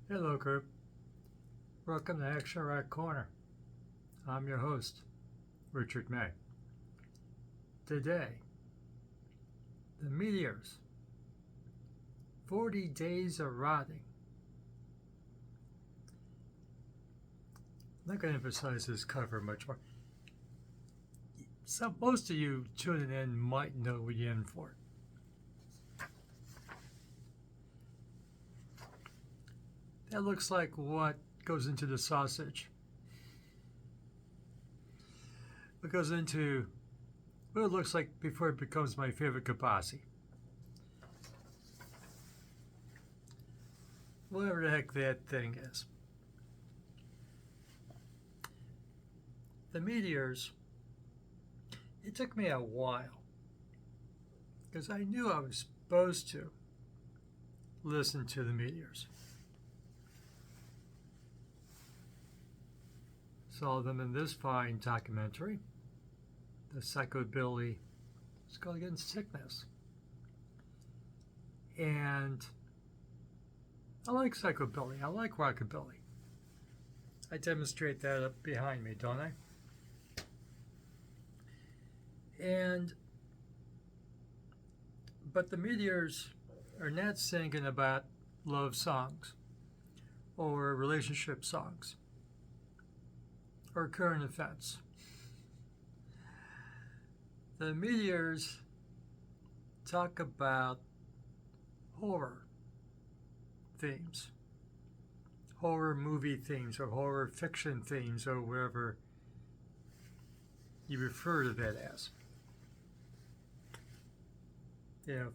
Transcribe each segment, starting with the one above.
Hello, group. Welcome to Action Rock Corner. I'm your host, Richard May. Today, the Meteors, 40 Days of Rotting. I'm not going to emphasize this cover much more. Most of you tuning in might know what you're in for. That looks like what goes into the sausage. What goes into what it looks like before it becomes my favorite kielbasa. Whatever the heck that thing is. The Meteors, it took me a while because I knew I was supposed to listen to the Meteors. Saw them in this fine documentary, the Psychobilly, Skull Against Sickness. And I like Psychobilly. I like Rockabilly. I demonstrate that up behind me, don't I? But the Meteors are not singing about love songs or relationship songs or current events. The Meteors talk about horror themes, horror movie themes, or horror fiction themes, or whatever you refer to that as.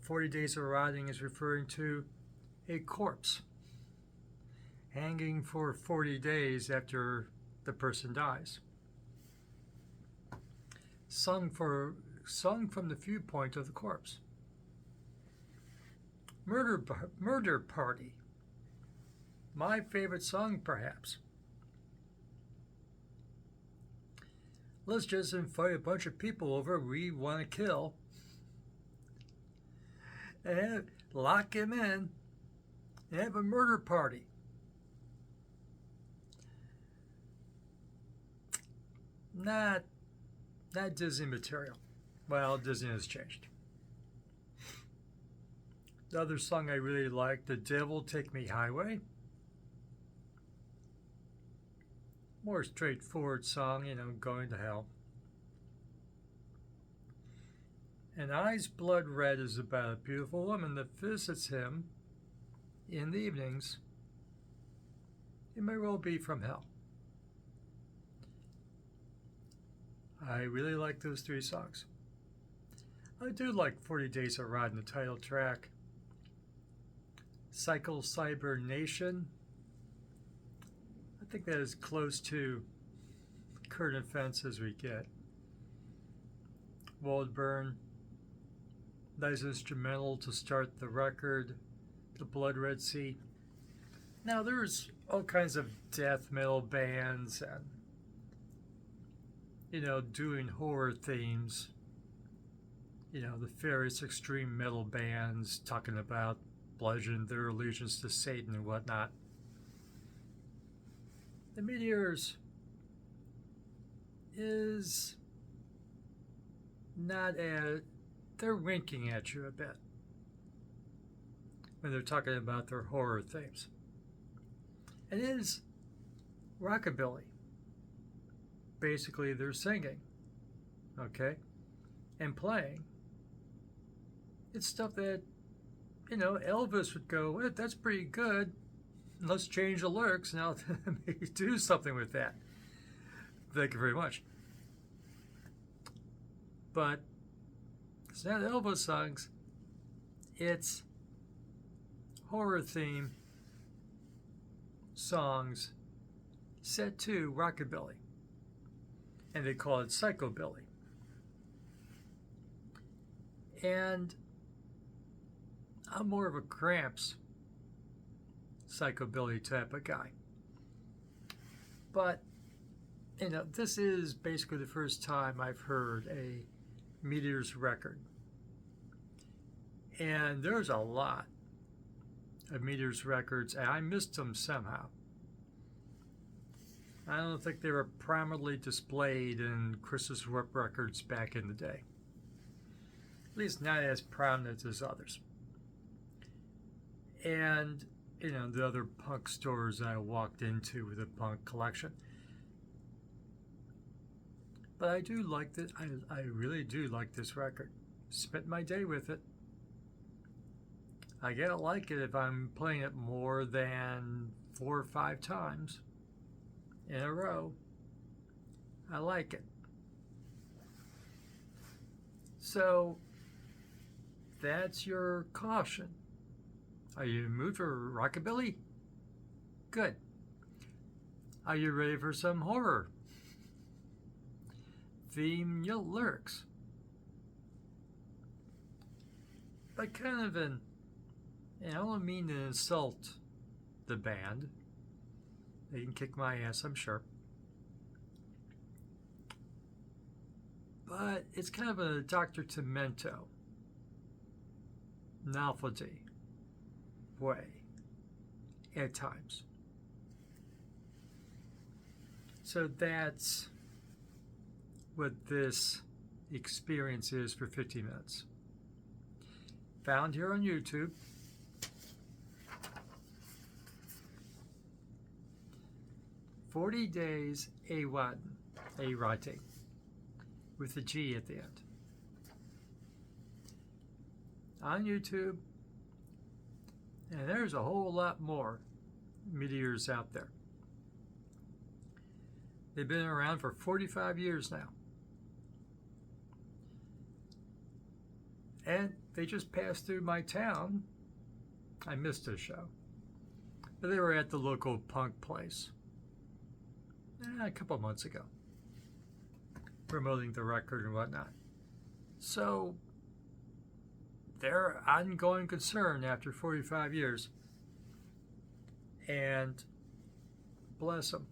40 Days of Rotting is referring to a corpse hanging for 40 days after the person dies. Sung from the viewpoint of the corpse. Murder Party. My favorite song, perhaps. Let's just invite a bunch of people over we want to kill and lock him in and have a murder party. Not Disney material. Well, Disney has changed. The other song I really like, The Devil Take Me Highway. More straightforward song, going to hell. And Eyes Blood Red is about a beautiful woman that visits him in the evenings. It may well be from hell. I really like those three songs. I do like 40 Days of Rotting, the title track. Cyber Nation. I think that is close to current events as we get. Waldburn, nice instrumental to start the record. The Blood Red Sea. Now there's all kinds of death metal bands and doing horror themes. The various extreme metal bands talking about bludgeoning their allegiance to Satan and whatnot. The Meteors is not they're winking at you a bit when they're talking about their horror themes. It is Rockabilly. Basically, they're singing, okay, and playing. It's stuff that, Elvis would go, well, that's pretty good. Let's change the lyrics and I'll do something with that. Thank you very much. But it's not Elvis songs. It's horror theme songs set to Rockabilly. And they call it Psychobilly. And I'm more of a Cramps Psychobilly type of guy. But, this is basically the first time I've heard a Meteors record. And there's a lot of Meteors records, and I missed them somehow. I don't think they were prominently displayed in Chris's Whip records back in the day. At least not as prominent as others. And, you know, the other punk stores I walked into with a punk collection. But I do like this. I really do like this record. Spent my day with it. I gotta like it if I'm playing it more than 4 or 5 times in a row. I like it. So that's your caution. Are you in the mood for Rockabilly? Good. Are you ready for some horror? Theme lyrics. But kind of and I don't mean to insult the band. They can kick my ass, I'm sure. But it's kind of a Dr. Demento novelty way at times. So that's what this experience is for 50 minutes. Found here on YouTube. "40 Days A-Rate with a G at the end. On YouTube, and there's a whole lot more Meteors out there. They've been around for 45 years now. And they just passed through my town. I missed a show. But they were at the local punk place a couple months ago, promoting the record and whatnot. So they're ongoing concern after 45 years. And bless them.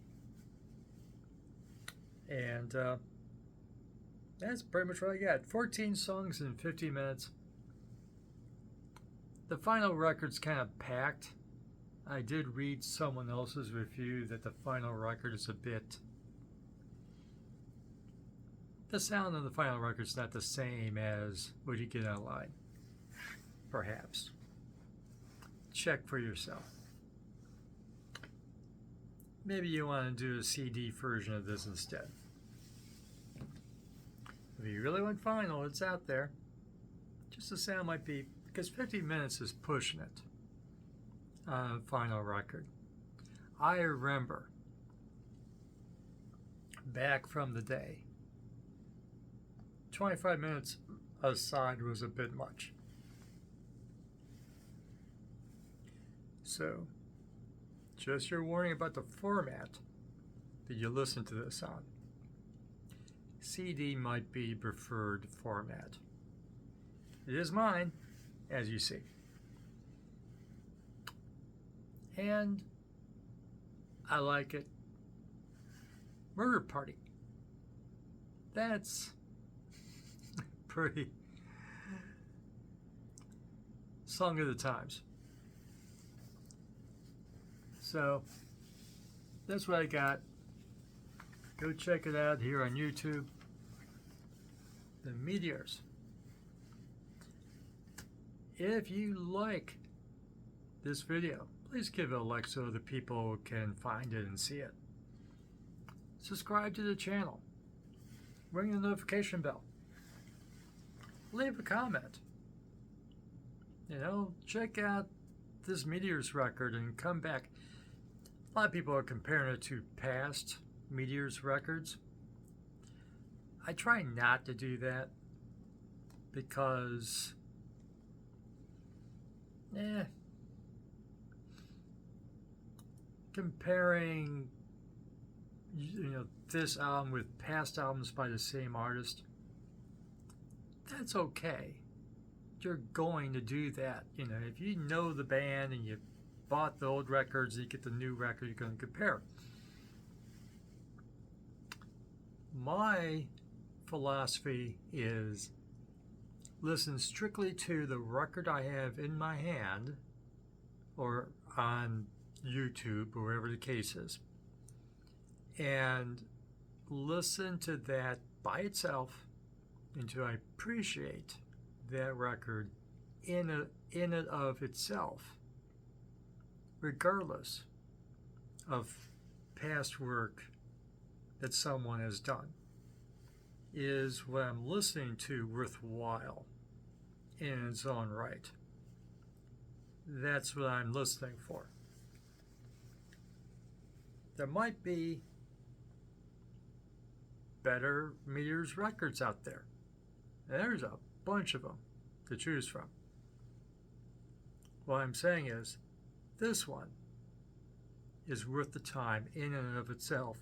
And that's pretty much what I got. 14 songs in 50 minutes. The final record's kind of packed. I did read someone else's review that the final record is a bit... The sound of the final record's not the same as what you get online. Perhaps. Check for yourself. Maybe you want to do a CD version of this instead. If you really want vinyl, it's out there. Just the sound might be, because 50 minutes is pushing it on a final record. I remember back from the day, 25 minutes aside was a bit much. So, just your warning about the format that you listen to this on. CD might be preferred format. It is mine, as you see. And I like it. Murder Party. That's pretty song of the times. So that's what I got. Go check it out here on YouTube. The Meteors. If you like this video, please give it a like so other people can find it and see it. Subscribe to the channel. Ring the notification bell. Leave a comment. You know, check out this Meteors record and come back. A lot of people are comparing it to past Meteors records. I try not to do that because comparing this album with past albums by the same artist, that's okay. You're going to do that. If you know the band and you bought the old records and you get the new record, you're going to compare. My philosophy is listen strictly to the record I have in my hand or on YouTube, or wherever the case is, and listen to that by itself until I appreciate that record in it of itself, regardless of past work that someone has done, is what I'm listening to worthwhile in its own right. That's what I'm listening for. There might be better Meteors records out there. There's a bunch of them to choose from. What I'm saying is, this one is worth the time in and of itself,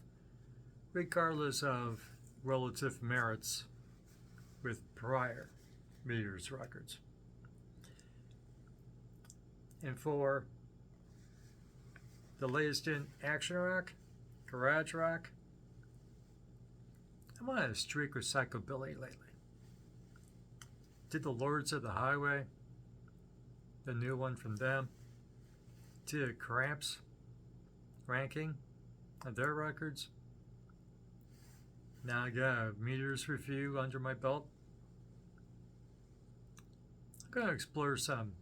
regardless of relative merits with prior Meteors records. And for the latest in action rock, garage rock, I'm on a streak with Psychobilly lately. Did the Lords of the Highway, the new one from them. Did a Cramps ranking of their records. Now I got a Meteors review under my belt. I'm going to explore some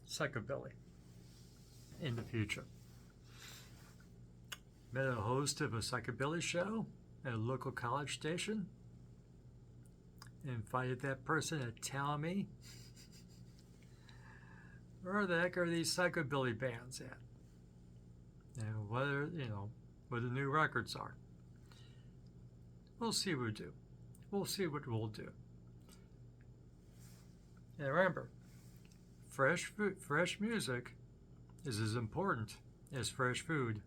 Psychobilly in the future. Met a host of a Psychobilly show at a local college station. Invited that person to tell me where the heck are these Psychobilly bands at, and whether what the new records are. We'll see what we do. We'll see what we'll do. And remember, fresh music is as important as fresh food.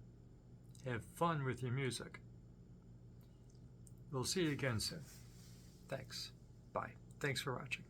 Have fun with your music. We'll see you again soon. Thanks. Bye. Thanks for watching.